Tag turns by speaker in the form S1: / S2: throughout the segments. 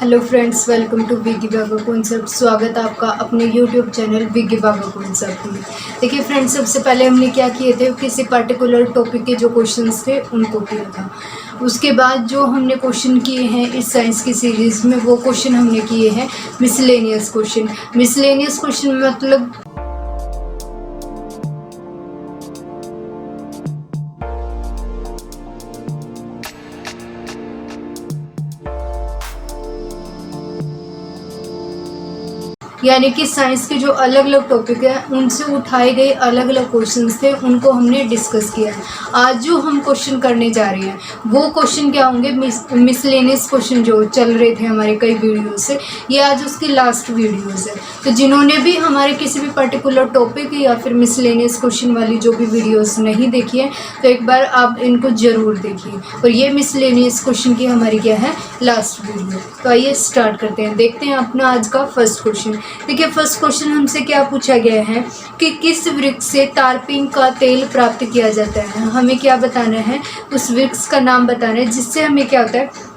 S1: Hello friends, welcome to विगी बागो concept. स्वागत है आपका अपने यूट्यूब चैनल विगी बागो कॉन्सेप्ट में। देखिए फ्रेंड्स, सबसे पहले हमने क्या किए थे, किसी पर्टिकुलर टॉपिक के जो क्वेश्चंस थे उनको किया था। उसके बाद जो हमने क्वेश्चन किए हैं इस साइंस की सीरीज़ में, वो क्वेश्चन हमने किए हैं मिसलेनियस क्वेश्चन। मिसलेनियस क्वेश्चन मतलब यानी कि साइंस के जो अलग अलग टॉपिक हैं उनसे उठाए गए अलग अलग क्वेश्चंस थे, उनको हमने डिस्कस किया है। आज जो हम क्वेश्चन करने जा रहे हैं वो क्वेश्चन क्या होंगे, मिसलेनियस क्वेश्चन जो चल रहे थे हमारे कई वीडियो से, ये आज उसकी लास्ट वीडियोस है। तो जिन्होंने भी हमारे किसी भी पर्टिकुलर टॉपिक या फिर मिसलेनियस क्वेश्चन वाली जो भी वीडियोस नहीं देखी है तो एक बार आप इनको ज़रूर देखिए। और ये मिसलेनियस क्वेश्चन की हमारी क्या है, लास्ट वीडियो। तो आइए स्टार्ट करते हैं, देखते हैं अपना आज का फर्स्ट क्वेश्चन। देखिए फर्स्ट क्वेश्चन हमसे क्या पूछा गया है कि किस वृक्ष से तारपीन का तेल प्राप्त किया जाता है। हमें क्या बताना है, उस वृक्ष का नाम बताना है जिससे हमें क्या होता है,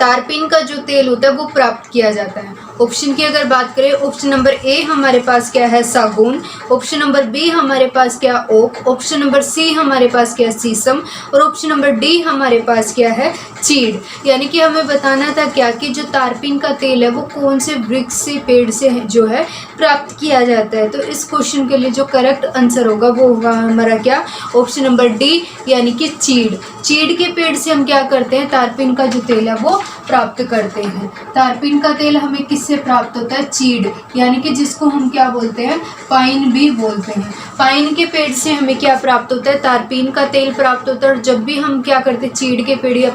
S1: तारपीन का जो तेल होता है वो प्राप्त किया जाता है। ऑप्शन की अगर बात करें, ऑप्शन नंबर ए हमारे पास क्या है, सागौन। ऑप्शन नंबर बी हमारे पास क्या, ओक। ऑप्शन नंबर सी हमारे पास क्या, शीशम। और ऑप्शन नंबर डी हमारे पास क्या है, चीड़। यानी कि हमें बताना था क्या कि जो तारपीन का तेल है वो कौन से वृक्ष से, पेड़ से जो है प्राप्त किया जाता है। तो इस क्वेश्चन के लिए जो करेक्ट आंसर होगा वो होगा हमारा क्या, ऑप्शन नंबर डी, यानी कि चीड़। चीड़ के पेड़ से हम क्या करते हैं, तारपीन का जो तेल है वो प्राप्त करते हैं। तारपीन का तेल हमें किससे प्राप्त होता है, चीड़, यानी कि जिसको हम क्या बोलते हैं, पाइन भी बोलते हैं। पाइन के पेड़ से हमें क्या प्राप्त होता है, तारपीन का तेल प्राप्त होता है। और जब भी हम क्या करते हैं, चीड़ के पेड़ या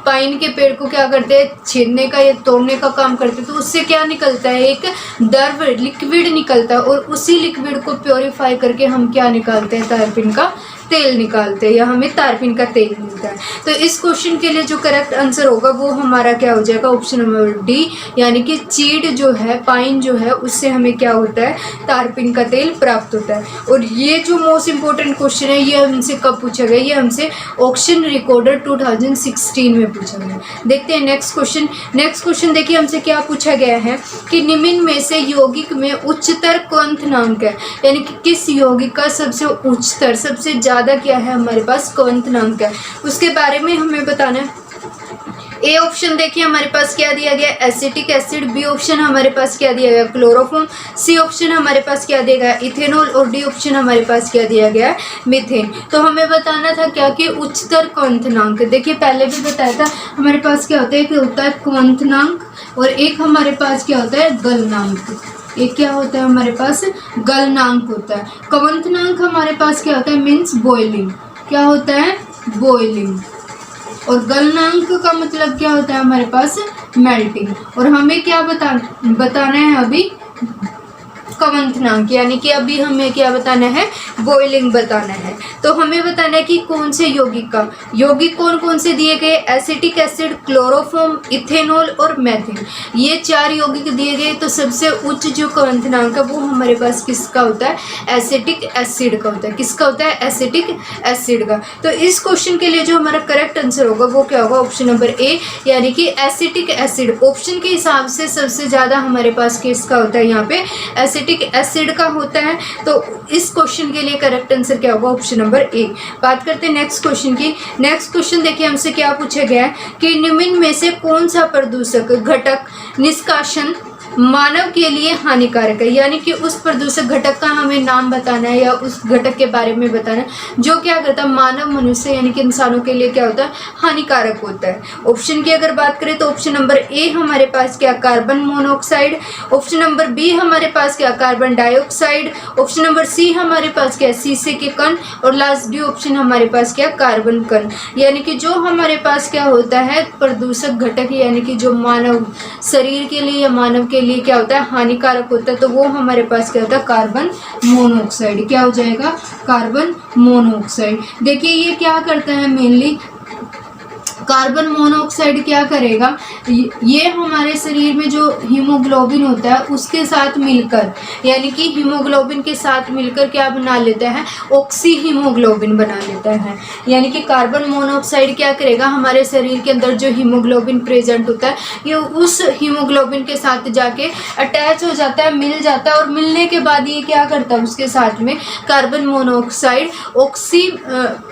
S1: पाइन के पेड़ को क्या करते हैं, छीलने का या तोड़ने का काम करते हैं, तो उससे क्या निकलता है, एक द्रव लिक्विड निकलता है। और उसी लिक्विड को प्योरीफाई करके हम क्या निकालते हैं, तारपीन का तेल निकालते हैं, या हमें तारपीन का तेल मिलता है। तो इस क्वेश्चन के लिए जो करेक्ट आंसर होगा वो हमारा क्या हो जाएगा, ऑप्शन नंबर डी, यानी कि चीड़ जो है, पाइन जो है, उससे हमें क्या होता है, तारपीन का तेल प्राप्त होता है। और ये जो मोस्ट इंपॉर्टेंट क्वेश्चन है ये हमसे कब पूछा गया, ये हमसे ऑक्शन रिकॉर्डर 2016 में पूछा गया। देखते हैं नेक्स्ट क्वेश्चन। नेक्स्ट क्वेश्चन देखिए हमसे क्या पूछा गया है कि निम्न में से यौगिक में उच्चतर क्वंथनांक है, यानी कि किस यौगिक का सबसे उच्चतर, सबसे ज़्यादा क्या है हमारे पास, क्वंथनांक है, उसके बारे में हमें बताना है। ए ऑप्शन देखिए हमारे पास क्या दिया गया, एसिटिक एसिड। बी ऑप्शन हमारे पास क्या दिया गया, क्लोरोफॉर्म। सी ऑप्शन हमारे पास क्या दिया गया, इथेनॉल। और डी ऑप्शन हमारे पास क्या दिया गया, मीथेन। तो हमें बताना था क्या कि उच्चतर क्वंथनांक। देखिए पहले भी बताया था हमारे पास क्या होता है, एक होता है क्वंथनांक और एक हमारे पास क्या होता है, गलनांक। एक क्या होता है हमारे पास, गलनांक होता है। क्वंथनांक हमारे पास क्या होता है, मीन्स बॉइलिंग। क्या होता है, बॉइलिंग। और गलनांक का मतलब क्या होता है हमारे पास, मेल्टिंग। और हमें क्या बताना है अभी, क्वंथनांक, यानी कि अभी हमें क्या बताना है, बॉइलिंग बताना है। तो हमें बताना है कि कौन से यौगिक का, यौगिक कौन कौन से दिए गए, एसिटिक एसिड, क्लोरोफॉर्म, इथेनॉल और मेथेन। ये चार यौगिक दिए गए। तो सबसे उच्च जो क्वंथनांक है वो हमारे पास किसका होता है, एसिटिक एसिड का होता है। किसका होता है, एसिटिक एसिड का। तो इस क्वेश्चन के लिए जो हमारा करेक्ट आंसर होगा वो क्या होगा, ऑप्शन नंबर ए, यानी कि एसिटिक एसिड। ऑप्शन के हिसाब से सबसे ज़्यादा हमारे पास किसका होता है, यहाँ पे एसिटिक एसिड का होता है। तो इस क्वेश्चन के लिए करेक्ट आंसर क्या होगा, ऑप्शन नंबर ए। बात करते हैं नेक्स्ट क्वेश्चन की। नेक्स्ट क्वेश्चन देखिए हमसे क्या पूछा गया है कि निम्न में से कौन सा प्रदूषक घटक निष्कासन मानव के लिए हानिकारक है, यानी कि उस प्रदूषक घटक का हमें नाम बताना है या उस घटक के बारे में बताना है जो क्या करता है, मानव मनुष्य यानी कि इंसानों के लिए क्या होता है, हानिकारक होता है। ऑप्शन की अगर बात करें तो ऑप्शन नंबर ए हमारे पास क्या, carbon monoxide. Option number B हमारे पास क्या, carbon dioxide. Option number C हमारे पास क्या, शीशे के कण। और लास्ट डी ऑप्शन हमारे पास क्या, कार्बन कण। यानी कि जो हमारे पास क्या होता है, प्रदूषक घटक, यानी कि जो मानव शरीर के लिए या मानव के लिए क्या होता है, हानिकारक होता है, तो वो हमारे पास क्या होता है, कार्बन मोनोऑक्साइड। क्या हो जाएगा, कार्बन मोनोऑक्साइड। देखिए ये क्या करता है, मेनली कार्बन मोनोऑक्साइड क्या करेगा, ये हमारे शरीर में जो हीमोग्लोबिन होता है उसके साथ मिलकर, यानी कि हीमोग्लोबिन के साथ मिलकर क्या बना लेता है, ऑक्सी हीमोग्लोबिन बना लेता है। यानी कि कार्बन मोनोऑक्साइड क्या करेगा, हमारे शरीर के अंदर जो हीमोग्लोबिन प्रेजेंट होता है ये उस हीमोग्लोबिन के साथ जाके अटैच हो जाता है, मिल जाता है, और मिलने के बाद ये क्या करता है, उसके साथ में कार्बन मोनोऑक्साइड ऑक्सी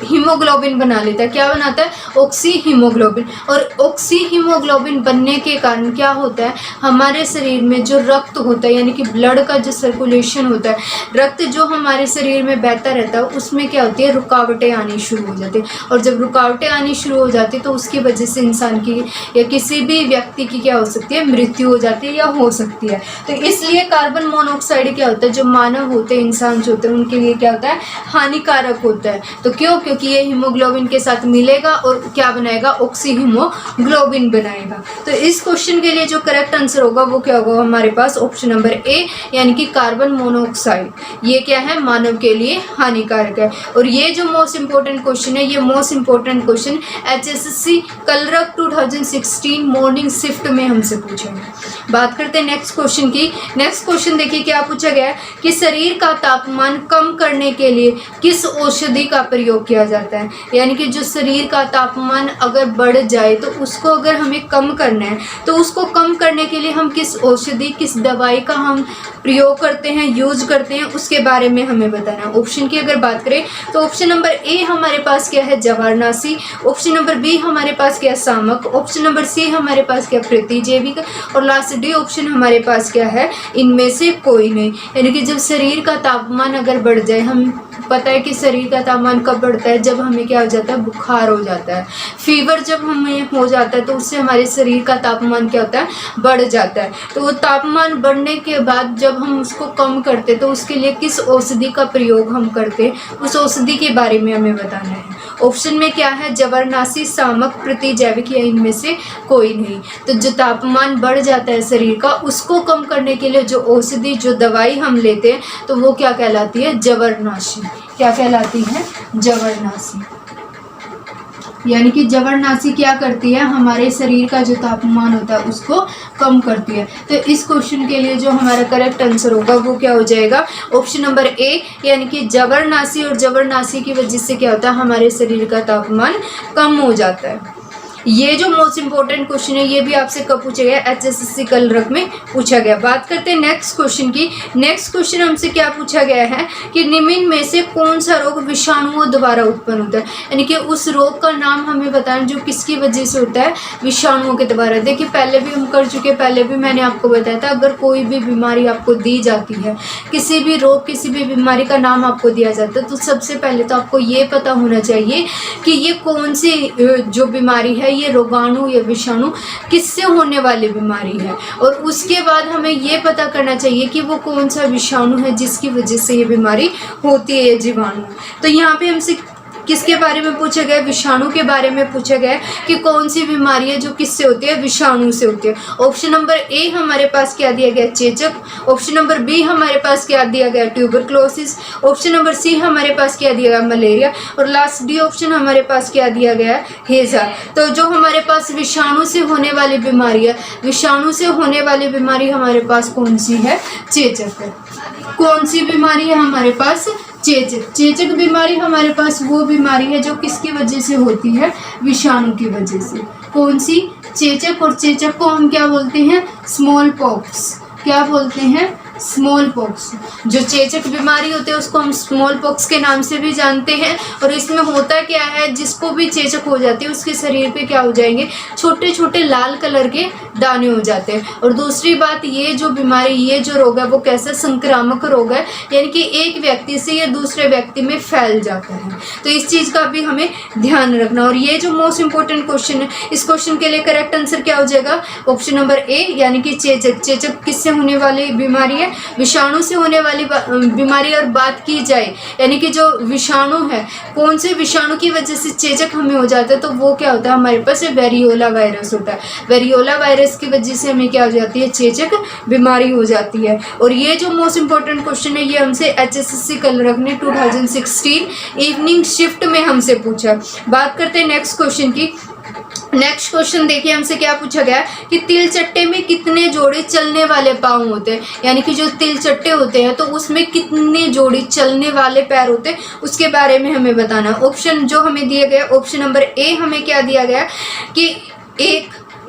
S1: हीमोग्लोबिन बना लेता है। क्या बनाता है, ऑक्सी हीमोग्लोबिन। और ऑक्सी हीमोग्लोबिन बनने के कारण क्या होता है, हमारे शरीर में जो रक्त होता है, यानी कि ब्लड का जो सर्कुलेशन होता है, रक्त जो हमारे शरीर में बहता रहता है, उसमें क्या होती है, रुकावटें आनी शुरू हो जाती है। और जब रुकावटें आनी शुरू हो जाती है तो उसकी वजह से इंसान की या किसी भी व्यक्ति की क्या हो सकती है, मृत्यु हो जाती है या हो सकती है। तो इसलिए कार्बन मोनोऑक्साइड क्या होता है, जो मानव होते हैं, इंसान जो होते हैं, उनके लिए क्या होता है, हानिकारक होता है। तो क्यों, क्योंकि ये हीमोग्लोबिन के साथ मिलेगा और क्या बनाएगा, ऑक्सी हीमोग्लोबिन बनाएगा। तो इस क्वेश्चन के लिए जो करेक्ट आंसर होगा वो क्या होगा हमारे पास, ऑप्शन नंबर ए, यानी कि कार्बन मोनोऑक्साइड ये क्या है, मानव के लिए हानिकारक है। और ये जो मोस्ट इंपॉर्टेंट क्वेश्चन है, ये most important question HSSC clerk 2016 morning shift में हमसे पूछा है। बात करते हैं नेक्स्ट क्वेश्चन की। नेक्स्ट क्वेश्चन देखिए क्या पूछा गया है कि शरीर का तापमान कम करने के लिए किस औषधि का प्रयोग किया जाता है। यानी कि जो शरीर का तापमान अगर बढ़ जाए तो उसको अगर हमें कम करना है तो उसको कम करने के लिए हम किस औषधि, किस दवाई का हम प्रयोग करते हैं, यूज करते हैं, उसके बारे में हमें बताना है। ऑप्शन की अगर बात करें तो ऑप्शन नंबर ए हमारे पास क्या है, जवारनाशी। ऑप्शन नंबर बी हमारे पास क्या है, सामक। ऑप्शन नंबर सी हमारे पास क्या, प्रतिजैविक। और लास्ट डी ऑप्शन हमारे पास क्या है, इनमें से कोई नहीं। यानी कि जब शरीर का तापमान अगर बढ़ जाए, हम पता है कि शरीर का तापमान कब बढ़ता है, जब हमें क्या हो जाता है, बुखार हो जाता है, फीवर जब हमें हो जाता है तो उससे हमारे शरीर का तापमान क्या होता है, बढ़ जाता है। तो वो तापमान बढ़ने के बाद जब हम उसको कम करते तो उसके लिए किस औषधि का प्रयोग हम करते, उस औषधि के बारे में हमें बताना है। ऑप्शन में क्या है, जवारनाशी, सामक, प्रतिजैविक या इनमें से कोई नहीं। तो जो तापमान बढ़ जाता है शरीर का, उसको कम करने के लिए जो औषधि, जो दवाई हम लेते हैं तो वो क्या कहलाती है, जवारनाशी। क्या कहलाती है, जवारनाशी। यानी कि जवारनाशी क्या करती है, हमारे शरीर का जो तापमान होता है उसको कम करती है। तो इस क्वेश्चन के लिए जो हमारा करेक्ट आंसर होगा वो क्या हो जाएगा, ऑप्शन नंबर ए, यानी कि जवारनाशी। और जवारनाशी की वजह से क्या होता है, हमारे शरीर का तापमान कम हो जाता है। ये जो मोस्ट इंपॉर्टेंट क्वेश्चन है ये भी आपसे कब पूछा गया, HSSC कलरक में पूछा गया। बात करते हैं नेक्स्ट क्वेश्चन की। नेक्स्ट क्वेश्चन हमसे क्या पूछा गया है कि निम्न में से कौन सा रोग विषाणुओं द्वारा उत्पन्न होता है। यानी कि उस रोग का नाम हमें बताना जो किसकी वजह से होता है, विषाणुओं के द्वारा। देखिए पहले भी हम कर चुके, पहले भी मैंने आपको बताया था, अगर कोई भी बीमारी आपको दी जाती है, किसी भी रोग, किसी भी बीमारी का नाम आपको दिया जाता है, तो सबसे पहले तो आपको ये पता होना चाहिए कि ये कौन सी जो बीमारी है, ये रोगाणु या विषाणु किससे होने वाली बीमारी है। और उसके बाद हमें ये पता करना चाहिए कि वो कौन सा विषाणु है जिसकी वजह से ये बीमारी होती है, ये जीवाणु। तो यहाँ पे हमसे किसके बारे में पूछा गया, विषाणु के बारे में पूछा गया कि कौन सी बीमारी है जो किससे होती है, विषाणु से होती है। ऑप्शन नंबर ए हमारे पास क्या दिया गया, चेचक। ऑप्शन नंबर बी हमारे पास क्या दिया गया, ट्यूबरक्लोसिस। ऑप्शन नंबर सी हमारे पास क्या दिया गया, मलेरिया। और लास्ट डी ऑप्शन हमारे पास क्या दिया गया, हैजा। तो जो हमारे पास विषाणु से होने वाली बीमारी है, विषाणु से होने वाली बीमारी हमारे पास कौन सी है, चेचक है। कौन सी बीमारी है हमारे पास, चेचक। चेचक बीमारी हमारे पास वो बीमारी है जो किसकी वजह से होती है, विषाणु की वजह से। कौन सी, चेचक। और चेचक को हम क्या बोलते हैं, स्मॉल पॉक्स। क्या बोलते हैं, स्मॉल पॉक्स। जो चेचक बीमारी होती है उसको हम स्मॉल पॉक्स के नाम से भी जानते हैं। और इसमें होता क्या है, जिसको भी चेचक हो जाती है उसके शरीर पे क्या हो जाएंगे, छोटे छोटे लाल कलर के दाने हो जाते हैं। और दूसरी बात, ये जो बीमारी, ये जो रोग है वो कैसा, संक्रामक रोग है, यानी कि एक व्यक्ति से या दूसरे व्यक्ति में फैल जाता है। तो इस चीज़ का भी हमें ध्यान रखना। और ये जो मोस्ट इंपॉर्टेंट क्वेश्चन है, इस क्वेश्चन के लिए करेक्ट आंसर क्या हो जाएगा, ऑप्शन नंबर ए, यानी कि चेचक। चेचक किससे होने वाली बीमारी है, विषाणु से होने वाली बीमारी। और बात की जाए यानी कि जो विषाणु है, कौन से विषाणु की वजह से चेचक हमें हो जाता है, तो वो क्या होता है, हमारे पास वेरियोला वायरस होता है। वेरियोला वायरस की वजह से हमें क्या हो जाती है, चेचक बीमारी हो जाती है। और ये जो मोस्ट इंपॉर्टेंट क्वेश्चन है ये हमसे HSSC कलरक ने 2016 इवनिंग शिफ्ट में हमसे पूछा। बात करते हैं नेक्स्ट क्वेश्चन की। नेक्स्ट क्वेश्चन देखिए, हमसे क्या पूछा गया है कि तिल चट्टे में कितने जोड़े चलने वाले पाँव होते हैं, यानी कि जो तिल चट्टे होते हैं तो उसमें कितने जोड़ी चलने वाले पैर होते हैं, उसके बारे में हमें बताना। ऑप्शन जो हमें दिए गए, ऑप्शन नंबर ए हमें क्या दिया गया कि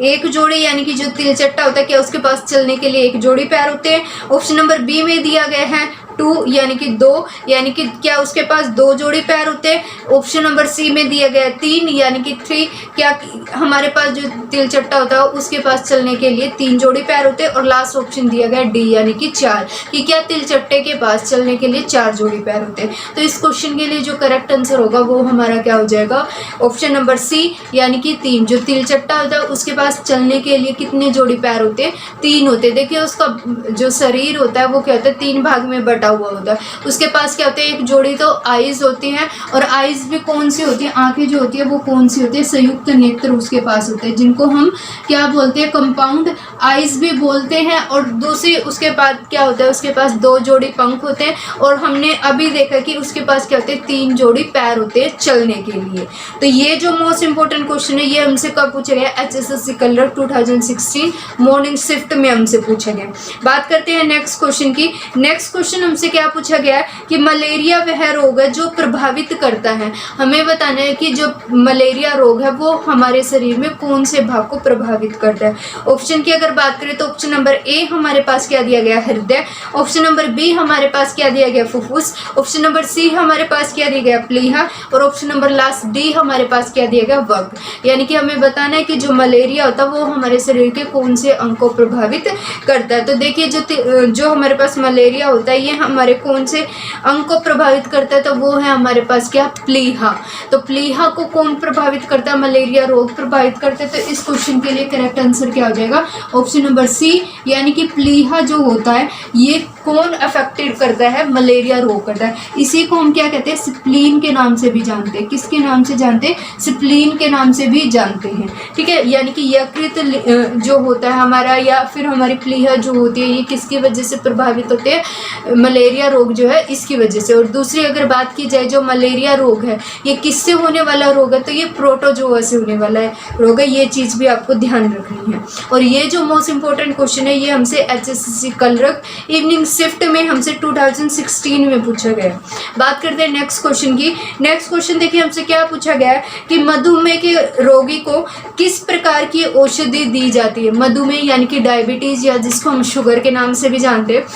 S1: एक जोड़ी, यानी कि जो तिल चट्टा होता है क्या उसके पास चलने के लिए एक जोड़ी पैर होते हैं। ऑप्शन नंबर बी में दिया गया है 2 यानी कि 2, यानी कि क्या उसके पास 2 जोड़ी पैर होते हैं। ऑप्शन नंबर सी में दिया गया है 3 यानी कि 3, क्या हमारे पास जो तिल चट्टा होता है उसके पास चलने के लिए 3 जोड़ी पैर होते हैं। और लास्ट ऑप्शन दिया गया डी यानी कि 4, कि क्या तिल चट्टे के पास चलने के लिए 4 जोड़ी पैर होते हैं। तो इस क्वेश्चन के लिए जो करेक्ट आंसर होगा वो हमारा क्या हो जाएगा, ऑप्शन नंबर सी यानी कि 3। जो तिल चट्टा होता है उसके पास चलने के लिए कितने जोड़ी पैर होते हैं, 3 होते हैं। देखिए उसका जो शरीर होता है वो क्या होता है, 3 भाग में बटा हुआ होता है। उसके पास क्या होता है, एक जोड़ी तो आईज होती हैं, और आईज भी कौन सी होती है, आंखें जो होती है वो कौन सी होती है, संयुक्त नेत्र उसके पास होते हैं, जिनको हम क्या बोलते हैं, कंपाउंड आईज भी बोलते हैं। और दूसरी उसके बाद क्या होता है, उसके पास 2 जोड़ी पंख होते हैं, और हमने अभी देखा कि उसके पास क्या होते हैं, 3 जोड़ी पैर होते हैं चलने के लिए। तो ये जो मोस्ट इंपॉर्टेंट क्वेश्चन है ये हमसे कब पूछा गया, HSSC कलर 2016 मॉर्निंग शिफ्ट में हमसे पूछा गया। बात करते हैं नेक्स्ट क्वेश्चन की। नेक्स्ट क्वेश्चन हमसे क्या पूछा गया है कि मलेरिया वह रोग है जो प्रभावित करता है। हमें बताना है कि जो मलेरिया रोग है वो हमारे शरीर में कौन से भाग को प्रभावित करता है। ऑप्शन की अगर बात करें तो ऑप्शन नंबर ए हमारे पास क्या दिया गया, हृदय। ऑप्शन नंबर बी हमारे पास क्या दिया गया, फुफ्फुस। ऑप्शन नंबर सी हमारे पास क्या दिया गया, प्लीहा। और ऑप्शन नंबर लास्ट डी हमारे पास क्या दिया गया, वग। यानी कि हमें बताना है कि जो मलेरिया होता है वो हमारे शरीर के कौन से अंग को प्रभावित करता है। तो देखिए जो हमारे पास मलेरिया होता है ये हमारे कौन से अंग को प्रभावित करता है, तो वो है हमारे पास क्या, प्लीहा। तो प्लीहा को कौन प्रभावित करता है, मलेरिया रोग प्रभावित करता है। तो इस क्वेश्चन के लिए करेक्ट आंसर क्या हो जाएगा, ऑप्शन नंबर सी यानी कि प्लीहा जो होता है ये कौन अफेक्टेड करता है, मलेरिया रोग करता है। इसी को हम क्या कहते हैं, स्प्लीन के नाम से भी जानते हैं। किसके नाम से जानते हैं, स्प्लीन के नाम से भी जानते हैं। ठीक है, यानी कि यकृत जो होता है हमारा, या फिर हमारी प्लीहा जो होती है ये किसकी वजह से प्रभावित होते हैं, मलेरिया रोग जो है इसकी वजह से। और दूसरी अगर बात की जाए जो मलेरिया रोग है ये किससे होने वाला रोग है, तो ये प्रोटोजोआ से होने वाला है रोग है। ये चीज़ भी आपको ध्यान रखनी है। और ये जो मोस्ट इंपॉर्टेंट क्वेश्चन है ये हमसे HSSC कलरक इवनिंग शिफ्ट में हमसे 2016 में पूछा गया। बात करते हैं नेक्स्ट क्वेश्चन की। नेक्स्ट क्वेश्चन देखिए हमसे क्या पूछा गया है कि मधुमेह के रोगी को किस प्रकार की औषधि दी जाती है। मधुमेह यानी कि डायबिटीज या जिसको हम शुगर के नाम से भी जानते हैं,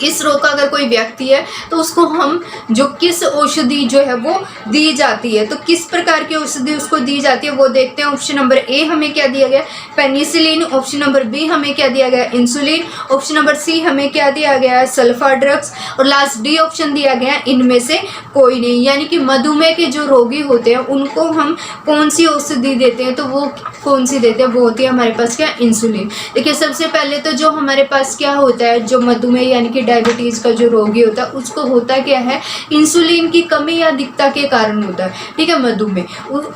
S1: इस रोग का अगर कोई व्यक्ति है तो उसको हम जो किस औषधि जो है वो दी जाती है, तो किस प्रकार की औषधि उसको दी जाती है वो देखते हैं। ऑप्शन नंबर ए हमें क्या दिया गया, पेनिसिलिन। ऑप्शन नंबर बी हमें क्या दिया गया, इंसुलिन। ऑप्शन नंबर सी हमें क्या दिया गया है, सल्फा ड्रग्स। और लास्ट डी ऑप्शन दिया गया है इनमें से कोई नहीं। यानी कि मधुमेह के जो रोगी होते हैं उनको हम कौन सी औषधि देते हैं, तो वो कौन सी देते हैं, वो होती है हमारे पास क्या, इंसुलिन। देखिए सबसे पहले तो जो हमारे पास क्या होता है, जो मधुमेह यानी कि डायबिटीज़ का जो रोगी होता है उसको होता क्या है, इंसुलिन की कमी या अधिकता के कारण होता है। ठीक है, मधुमेह।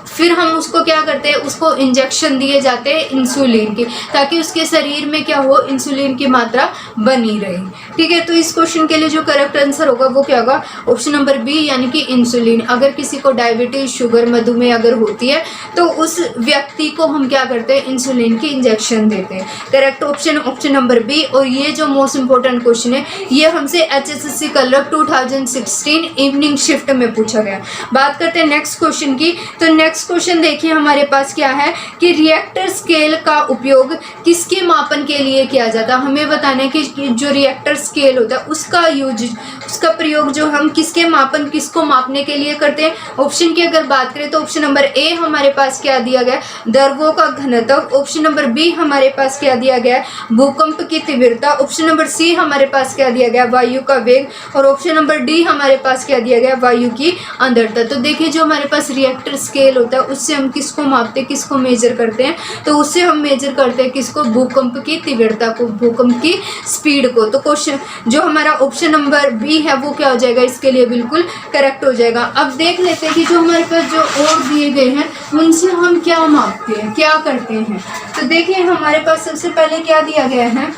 S1: फिर हम उसको क्या करते हैं, उसको इंजेक्शन दिए जाते हैं इंसुलिन की, ताकि उसके शरीर में क्या हो, इंसुलिन की मात्रा बनी रहे। ठीक है, तो इस क्वेश्चन के लिए जो करेक्ट आंसर होगा वो क्या होगा, ऑप्शन नंबर बी यानी कि इंसुलिन। अगर किसी को डायबिटीज, शुगर, मधुमेह अगर होती है तो उस व्यक्ति को हम क्या करते हैं, इंसुलिन की इंजेक्शन देते हैं। Correct option option number B. और ये जो मोस्ट इंपॉर्टेंट क्वेश्चन है ये हमसे HSSC कलर 2016 इवनिंग शिफ्ट में पूछा गया। बात करते हैं नेक्स्ट क्वेश्चन की। तो नेक्स्ट क्वेश्चन देखिए हमारे पास क्या है कि रिएक्टर स्केल का उपयोग किसके मापन के लिए किया जाता है। हमें बताना है कि जो रिएक्टर स्केल होता है उसका प्रयोग जो हम किसके मापन, किसको मापने के लिए करते हैं। ऑप्शन की अगर बात करें तो ऑप्शन नंबर ए हमारे पास क्या दिया गया, द्रवों का घनत्व। ऑप्शन नंबर बी हमारे पास क्या दिया गया, भूकंप की तीव्रता। ऑप्शन नंबर सी हमारे पास क्या दिया गया, वायु का वेग। और ऑप्शन नंबर डी हमारे पास क्या दिया गया, वायु की आर्द्रता। तो देखिए जो हमारे पास रिएक्टर स्केल होता है उससे हम किसको मापते हैं, किसको मेजर करते हैं, तो उससे हम मेजर करते हैं किसको, भूकंप की तीव्रता को, भूकंप की स्पीड को। तो क्वेश्चन जो हमारा ऑप्शन नंबर बी है वो क्या हो जाएगा, इसके लिए बिल्कुल करेक्ट हो जाएगा। अब देख लेते हैं कि जो हमारे पास जो और दिए गए हैं उनसे हम क्या मापते हैं, क्या करते हैं। तो देखिए हमारे पास सबसे पहले क्या दिया गया है,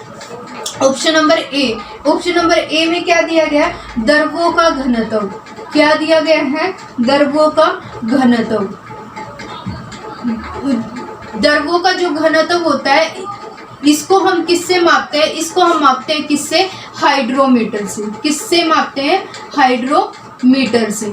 S1: option number A. Option number A में क्या दिया गया है, द्रवों का घनत्व। क्या दिया गया है, द्रवों का घनत्व। द्रवों का जो घनत्व होता है इसको हम किससे मापते हैं? इसको हम मापते हैं किससे? हाइड्रोमीटर से। किससे मापते हैं? हाइड्रोमीटर से।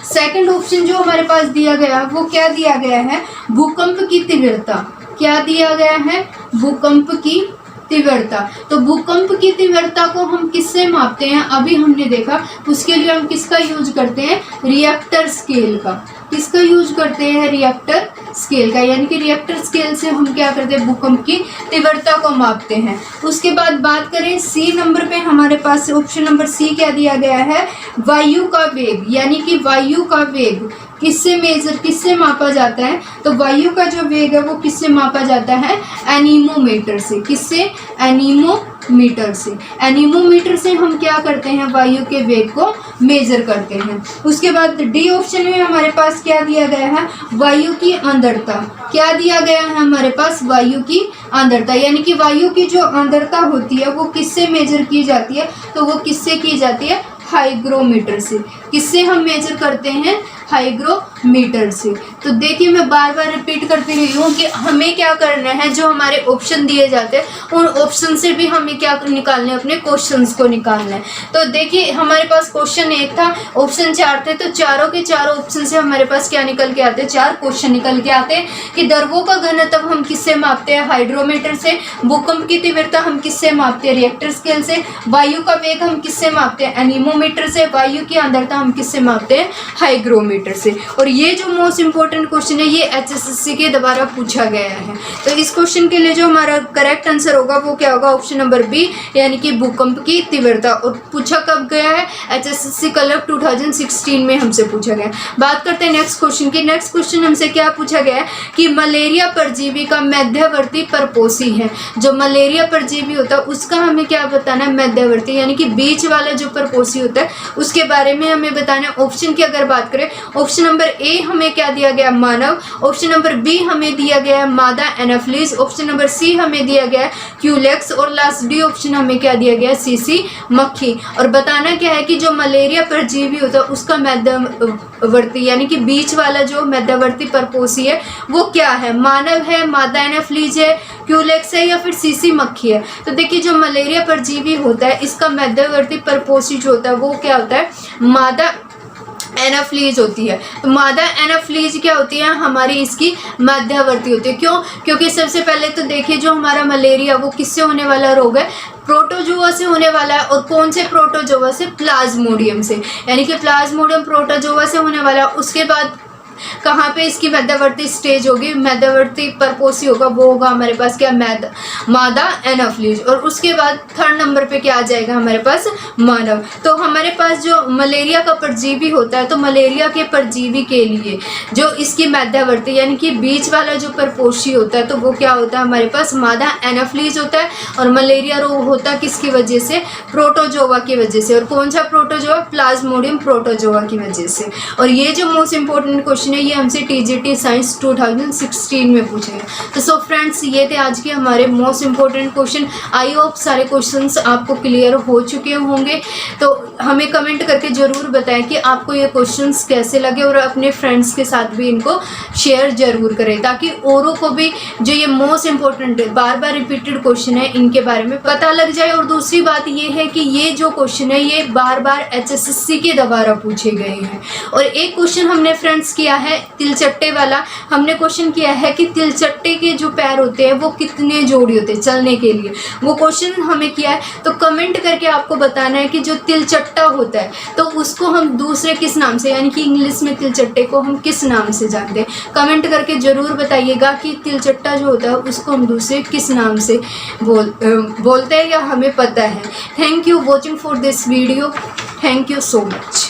S1: सेकंड ऑप्शन जो हमारे पास दिया गया वो क्या दिया गया है? भूकंप की तीव्रता। क्या दिया गया है? भूकंप की तीव्रता। तो भूकंप की तीव्रता को हम किससे मापते हैं? अभी हमने देखा, उसके लिए हम किसका यूज करते हैं? रिएक्टर स्केल का। किसका यूज करते हैं? रिएक्टर स्केल का। यानी कि रिएक्टर स्केल से हम क्या करते हैं? भूकंप की तीव्रता को मापते हैं। उसके बाद बात करें सी नंबर पे, हमारे पास ऑप्शन नंबर सी क्या दिया गया है? वायु का वेग। यानी कि वायु का वेग किससे मापा जाता है? तो वायु का जो वेग है वो किससे मापा जाता है? एनीमोमीटर से। किससे? एनीमोमीटर से। एनीमोमीटर से हम क्या करते हैं? वायु के वेग को मेजर करते हैं। उसके बाद डी ऑप्शन में हमारे पास क्या दिया गया है? वायु की आर्द्रता। क्या दिया गया है हमारे पास? वायु की आर्द्रता। यानी कि वायु की जो आर्द्रता होती है वो किससे मेजर की जाती है? तो वो किससे की जाती है? हाइग्रोमीटर से। किससे हम मेजर करते हैं? हाइग्रोमीटर से। तो देखिए मैं बार बार रिपीट करती रही हूँ कि हमें क्या करना है, जो हमारे ऑप्शन दिए जाते हैं उन ऑप्शन से भी हमें क्या निकालना है? अपने क्वेश्चंस को निकालना है। तो देखिए हमारे पास क्वेश्चन 1 था, ऑप्शन 4 थे, तो चारों के चारों ऑप्शन से हमारे पास क्या निकल के आते हैं? 4 क्वेश्चन निकल के आते हैं कि द्रवों का घनत्व हम किससे मापते हैं? हाइड्रोमीटर से। भूकंप की तीव्रता हम किससे मापते हैं? रिएक्टर स्केल से। वायु का वेग हम किससे मापते हैं? एनीमोमीटर से। वायु की आर्द्रता हम किससे मापते हैं? हाइग्रोमीटर से। और ये जो मोस्ट इंपॉर्टेंट क्वेश्चन है ये एचएसएससी के द्वारा पूछा गया है। तो इस क्वेश्चन के लिए जो हमारा करेक्ट आंसर होगा वो क्या होगा? ऑप्शन नंबर बी, यानी कि भूकंप की तीव्रता। और पूछा कब गया है? एचएसएससी कलर 2016 में हमसे पूछा गया। बात करते हैं नेक्स्ट क्वेश्चन की। नेक्स्ट क्वेश्चन हमसे क्या पूछा गया है कि मलेरिया परजीवी का मध्यवर्ती परपोषी है। जो मलेरिया परजीवी होता है उसका हमें क्या बताना है? मध्यवर्ती, यानी कि बीच वाला जो परपोषी होता है उसके बारे में हमें बताना है। ऑप्शन की अगर बात करें, ऑप्शन नंबर ए हमें क्या दिया गया? मानव। ऑप्शन नंबर बी हमें दिया गया है मादा एनाफिलीज। ऑप्शन नंबर सी हमें दिया गया है क्यूलेक्स। और लास्ट डी ऑप्शन हमें क्या दिया गया है? सीसी मक्खी। और बताना क्या है कि जो मलेरिया परजीवी होता है उसका मध्यवर्ती यानी कि बीच वाला जो मध्यवर्ती परपोषी है वो क्या है? मानव है, मादा एनाफिलीज है, क्यूलेक्स है या फिर सीसी मक्खी है। तो देखिए जो मलेरिया परजीवी होता है इसका मध्यवर्ती परपोषी जो होता है वो क्या होता है? मादा एनाफ्लीज होती है। तो मादा एनाफ्लीज क्या होती है? हमारी इसकी मध्यवर्ती होती है। क्यों? क्योंकि सबसे पहले तो देखिए जो हमारा मलेरिया वो किससे होने वाला रोग है? प्रोटोजोआ से होने वाला है। और कौन से प्रोटोजोआ से? प्लाज्मोडियम से। यानी कि प्लाज्मोडियम प्रोटोजोआ से होने वाला है। उसके बाद कहाँ पे इसकी मध्यवर्ती स्टेज होगी? मध्यवर्ती परपोषी होगा वो होगा हमारे पास क्या? मादा एनाफ्लीज। और उसके बाद थर्ड नंबर पे क्या आ जाएगा हमारे पास? मानव। तो हमारे पास जो मलेरिया का परजीवी होता है तो मलेरिया के परजीवी के लिए जो इसकी मध्यवर्ती यानी कि बीच वाला जो परपोषी होता है तो वो क्या होता है हमारे पास? मादा एनाफ्लीज होता है। और मलेरिया रोग होता है किसकी वजह से? प्रोटोजोआ की वजह से। और कौन सा प्रोटोजोआ? प्लाज्मोडियम प्रोटोजोआ की वजह से। और ये जो मोस्ट इंपॉर्टेंट क्वेश्चन है ये हमसे टीजीटी साइंस 2016 में पूछे हैं। तो सो फ्रेंड्स ये थे आज के हमारे most important question. I hope सारे क्वेश्चंस आपको क्लियर हो चुके होंगे। तो हमें कमेंट करके ज़रूर बताएं कि आपको ये क्वेश्चंस कैसे लगे और अपने फ्रेंड्स के साथ भी इनको शेयर ज़रूर करें ताकि औरों को भी जो ये मोस्ट इंपॉर्टेंट बार बार रिपीटेड क्वेश्चन है इनके बारे में पता लग जाए। और दूसरी बात ये है कि ये जो क्वेश्चन है ये बार बार एचएसएससी के द्वारा पूछे गए हैं। और एक क्वेश्चन हमने फ्रेंड्स किया है तिलचट्टे वाला। हमने क्वेश्चन किया है कि तिलचट्टे के जो पैर होते हैं वो कितने जोड़ी होते हैं चलने के लिए, वो क्वेश्चन हमें किया है। तो कमेंट करके आपको बताना है कि जो तिलचट्टा होता है तो उसको हम दूसरे किस नाम से यानी कि इंग्लिश में तिलचट्टे को हम किस नाम से जानते हैं। कमेंट करके ज़रूर बताइएगा कि तिलचट्टा जो होता है उसको हम दूसरे किस नाम से बोलते हैं या हमें पता है। Thank you watching for this video. Thank you so much.